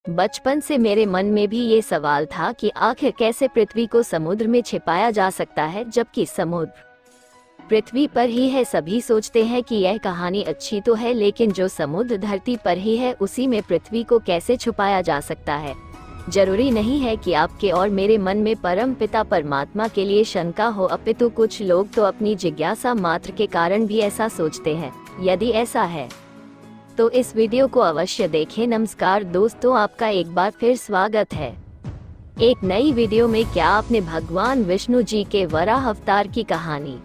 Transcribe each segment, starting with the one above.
बचपन से मेरे मन में भी ये सवाल था कि आखिर कैसे पृथ्वी को समुद्र में छिपाया जा सकता है, जबकि समुद्र पृथ्वी पर ही है। सभी सोचते हैं कि यह कहानी अच्छी तो है, लेकिन जो समुद्र धरती पर ही है, उसी में पृथ्वी को कैसे छुपाया जा सकता है। जरूरी नहीं है कि आपके और मेरे मन में परम पिता परमात्मा के लिए शंका हो, अपितु कुछ लोग तो अपनी जिज्ञासा मात्र के कारण भी ऐसा सोचते हैं। यदि ऐसा है तो इस वीडियो को अवश्य देखें। नमस्कार दोस्तों, आपका एक बार फिर स्वागत है एक नई वीडियो में। क्या आपने भगवान विष्णु जी के वराह अवतार की कहानी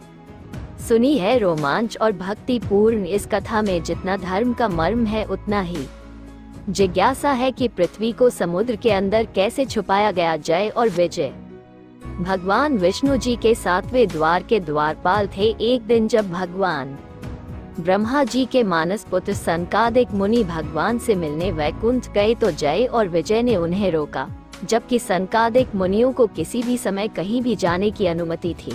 सुनी है? रोमांच और भक्तिपूर्ण इस कथा में जितना धर्म का मर्म है, उतना ही जिज्ञासा है कि पृथ्वी को समुद्र के अंदर कैसे छुपाया गया। जय और विजय। भगवान विष्णु जी के 7वें द्वार के द्वारपाल थे। एक दिन जब भगवान ब्रह्मा जी के मानस पुत्र सनकादिक मुनि भगवान से मिलने वैकुंठ गए तो जय और विजय ने उन्हें रोका, जबकि सनकादिक मुनियों को किसी भी समय कहीं भी जाने की अनुमति थी।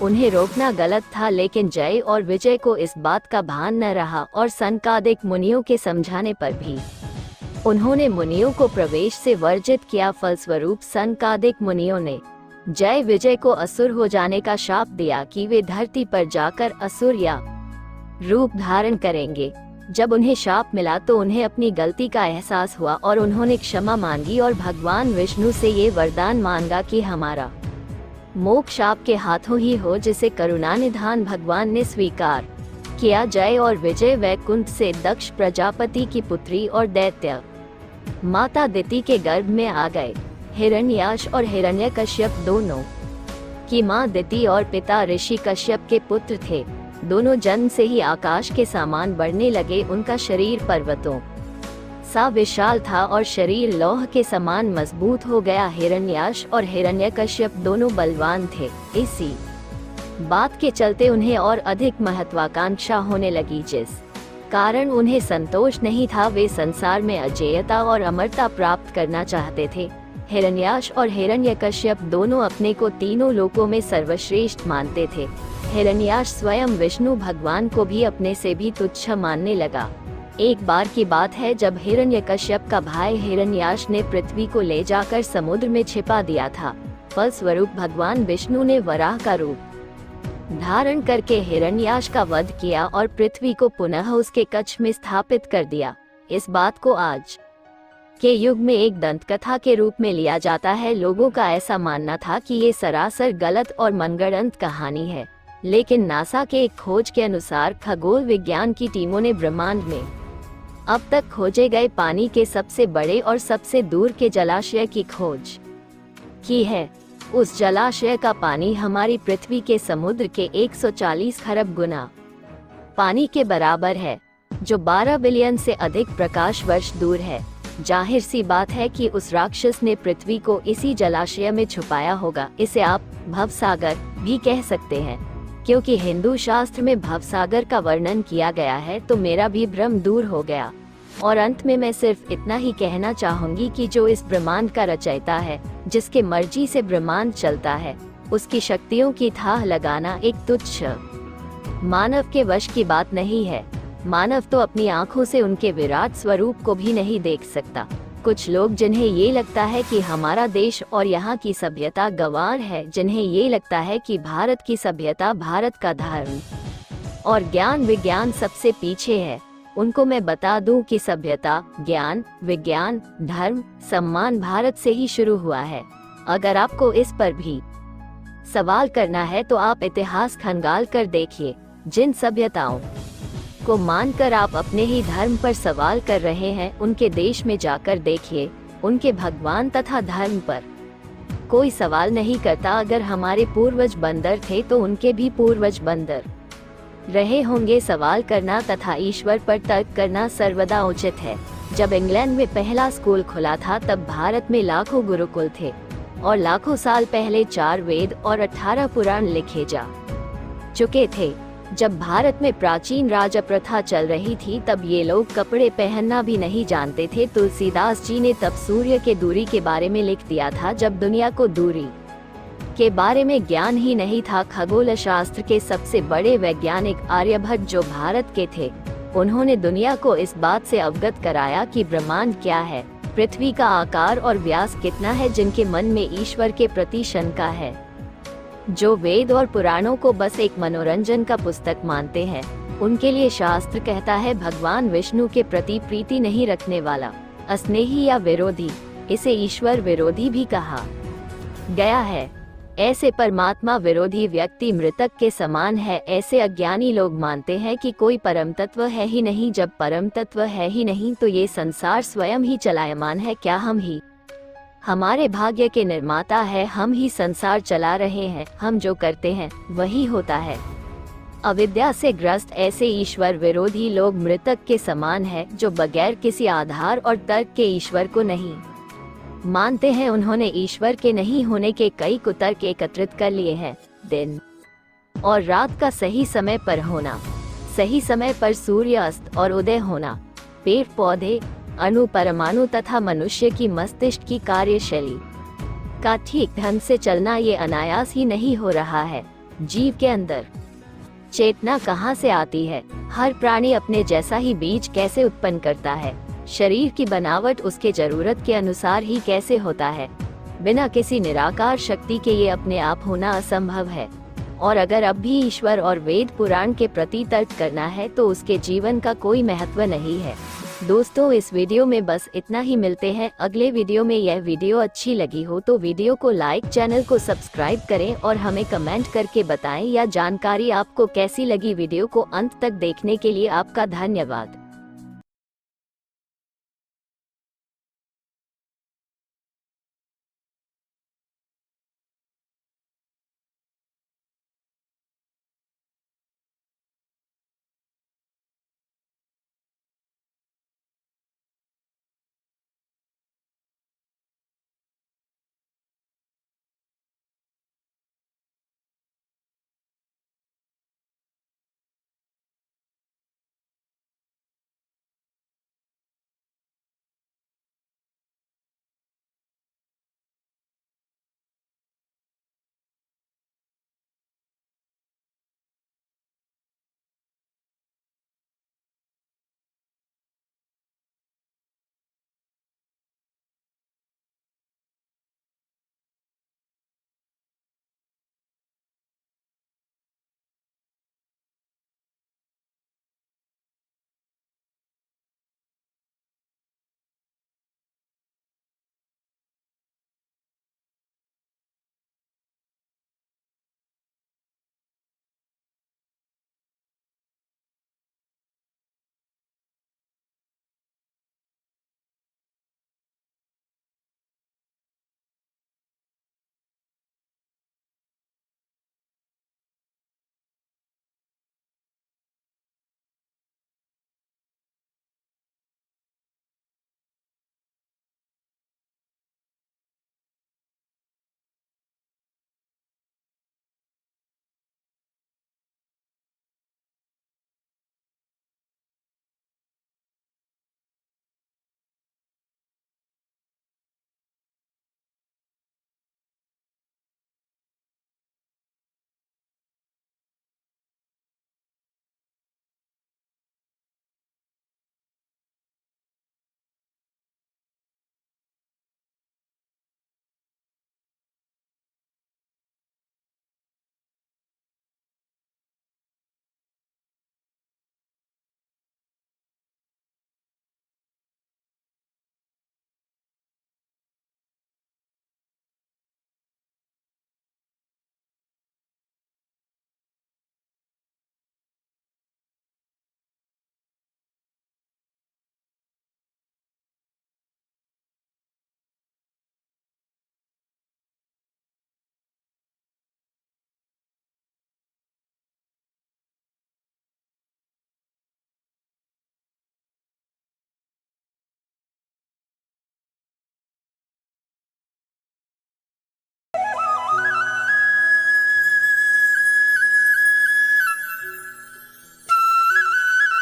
उन्हें रोकना गलत था, लेकिन जय और विजय को इस बात का भान न रहा और सनकादिक मुनियों के समझाने पर भी उन्होंने मुनियों को प्रवेश से वर्जित किया। फलस्वरूप सनकादिक मुनियों ने जय विजय को असुर हो जाने का शाप दिया कि वे धरती पर जाकर असुर या रूप धारण करेंगे। जब उन्हें शाप मिला तो उन्हें अपनी गलती का एहसास हुआ और उन्होंने क्षमा मांगी और भगवान विष्णु से ये वरदान मांगा कि हमारा मोक्ष आपके हाथों ही हो, जिसे करुणानिधान भगवान ने स्वीकार किया। जय और विजय वैकुंठ से दक्ष प्रजापति की पुत्री और दैत्य माता दिति के गर्भ में आ गए। हिरण्याक्ष और हिरण्यकश्यप दोनों की मां दिति और पिता ऋषि कश्यप के पुत्र थे। दोनों जन्म से ही आकाश के समान बढ़ने लगे। उनका शरीर पर्वतों सा विशाल था और शरीर लौह के समान मजबूत हो गया। हिरण्याक्ष और हिरण्यकश्यप दोनों बलवान थे। इसी बात के चलते उन्हें और अधिक महत्वाकांक्षा होने लगी, जिस कारण उन्हें संतोष नहीं था। वे संसार में अजेयता और अमरता प्राप्त करना चाहते थे। हिरण्याक्ष और हिरण्यकश्यप दोनों अपने को तीनों लोकों में सर्वश्रेष्ठ मानते थे। हिरण्याक्ष स्वयं विष्णु भगवान को भी अपने से भी तुच्छ मानने लगा। एक बार की बात है जब हिरण्यकश्यप का भाई हिरण्याक्ष ने पृथ्वी को ले जाकर समुद्र में छिपा दिया था। फलस्वरूप भगवान विष्णु ने वराह का रूप धारण करके हिरण्याक्ष का वध किया और पृथ्वी को पुनः उसके कक्ष में स्थापित कर दिया। इस बात को आज के युग में एक दंत कथा के रूप में लिया जाता है। लोगों का ऐसा मानना था कि ये सरासर गलत और मनगढ़ंत कहानी है, लेकिन नासा के एक खोज के अनुसार खगोल विज्ञान की टीमों ने ब्रह्मांड में अब तक खोजे गए पानी के सबसे बड़े और सबसे दूर के जलाशय की खोज की है। उस जलाशय का पानी हमारी पृथ्वी के समुद्र के 140 खरब गुना पानी के बराबर है, जो 12 बिलियन से अधिक प्रकाश वर्ष दूर है। जाहिर सी बात है कि उस राक्षस ने पृथ्वी को इसी जलाशय में छुपाया होगा। इसे आप भवसागर भी कह सकते हैं, क्योंकि हिंदू शास्त्र में भवसागर का वर्णन किया गया है। तो मेरा भी भ्रम दूर हो गया। और अंत में मैं सिर्फ इतना ही कहना चाहूंगी कि जो इस ब्रह्मांड का रचयिता है, जिसके मर्जी से ब्रह्मांड चलता है, उसकी शक्तियों की थाह लगाना एक तुच्छ मानव के वश की बात नहीं है। मानव तो अपनी आंखों से उनके विराट स्वरूप को भी नहीं देख सकता। कुछ लोग जिन्हें ये लगता है कि हमारा देश और यहाँ की सभ्यता गंवार है, जिन्हें ये लगता है कि भारत की सभ्यता, भारत का धर्म और ज्ञान विज्ञान सबसे पीछे है, उनको मैं बता दूं कि सभ्यता, ज्ञान, विज्ञान, धर्म, सम्मान भारत से ही शुरू हुआ है। अगर आपको इस पर भी सवाल करना है तो आप इतिहास खंगाल कर देखिए। जिन सभ्यताओं को मानकर आप अपने ही धर्म पर सवाल कर रहे हैं, उनके देश में जाकर देखिए। उनके भगवान तथा धर्म पर कोई सवाल नहीं करता। अगर हमारे पूर्वज बंदर थे तो उनके भी पूर्वज बंदर रहे होंगे। सवाल करना तथा ईश्वर पर तर्क करना सर्वदा उचित है। जब इंग्लैंड में पहला स्कूल खुला था, तब भारत में लाखों गुरुकुल थे और लाखों साल पहले 4 वेद और 18 पुराण लिखे जा चुके थे। जब भारत में प्राचीन राज प्रथा चल रही थी, तब ये लोग कपड़े पहनना भी नहीं जानते थे। तुलसीदास जी ने तब सूर्य के दूरी के बारे में लिख दिया था, जब दुनिया को दूरी के बारे में ज्ञान ही नहीं था। खगोल शास्त्र के सबसे बड़े वैज्ञानिक आर्यभट्ट, जो भारत के थे, उन्होंने दुनिया को इस बात से अवगत कराया कि ब्रह्मांड क्या है। पृथ्वी का आकार और व्यास कितना है जिनके मन में ईश्वर के प्रति शंका है, जो वेद और पुराणों को बस एक मनोरंजन का पुस्तक मानते हैं, उनके लिए शास्त्र कहता है भगवान विष्णु के प्रति प्रीति नहीं रखने वाला, अस्नेही या विरोधी, इसे ईश्वर विरोधी भी कहा गया है। ऐसे परमात्मा विरोधी व्यक्ति मृतक के समान है। ऐसे अज्ञानी लोग मानते हैं कि कोई परम तत्व है ही नहीं। जब परम तत्व है ही नहीं तो ये संसार स्वयं ही चलायमान है। क्या हम ही हमारे भाग्य के निर्माता है? हम ही संसार चला रहे हैं। हम जो करते हैं वही होता है। अविद्या से ग्रस्त ऐसे ईश्वर विरोधी लोग मृतक के समान है, जो बगैर किसी आधार और तर्क के ईश्वर को नहीं मानते हैं। उन्होंने ईश्वर के नहीं होने के कई कुतर्क एकत्रित कर लिए हैं। दिन और रात का सही समय पर होना, सही समय पर सूर्य अस्त और उदय होना, पेड़ पौधे, अणु परमाणु तथा मनुष्य की मस्तिष्क की कार्यशैली का ठीक ढंग से चलना, ये अनायास ही नहीं हो रहा है। जीव के अंदर चेतना कहाँ से आती है? हर प्राणी अपने जैसा ही बीज कैसे उत्पन्न करता है? शरीर की बनावट उसके जरूरत के अनुसार ही कैसे होता है? बिना किसी निराकार शक्ति के ये अपने आप होना असंभव है। और अगर अब भी ईश्वर और वेद पुराण के प्रति तर्क करना है तो उसके जीवन का कोई महत्व नहीं है। दोस्तों, इस वीडियो में बस इतना ही। मिलते हैं अगले वीडियो में। यह वीडियो अच्छी लगी हो तो वीडियो को लाइक, चैनल को सब्सक्राइब करें और हमें कमेंट करके बताएं या जानकारी आपको कैसी लगी। वीडियो को अंत तक देखने के लिए आपका धन्यवाद।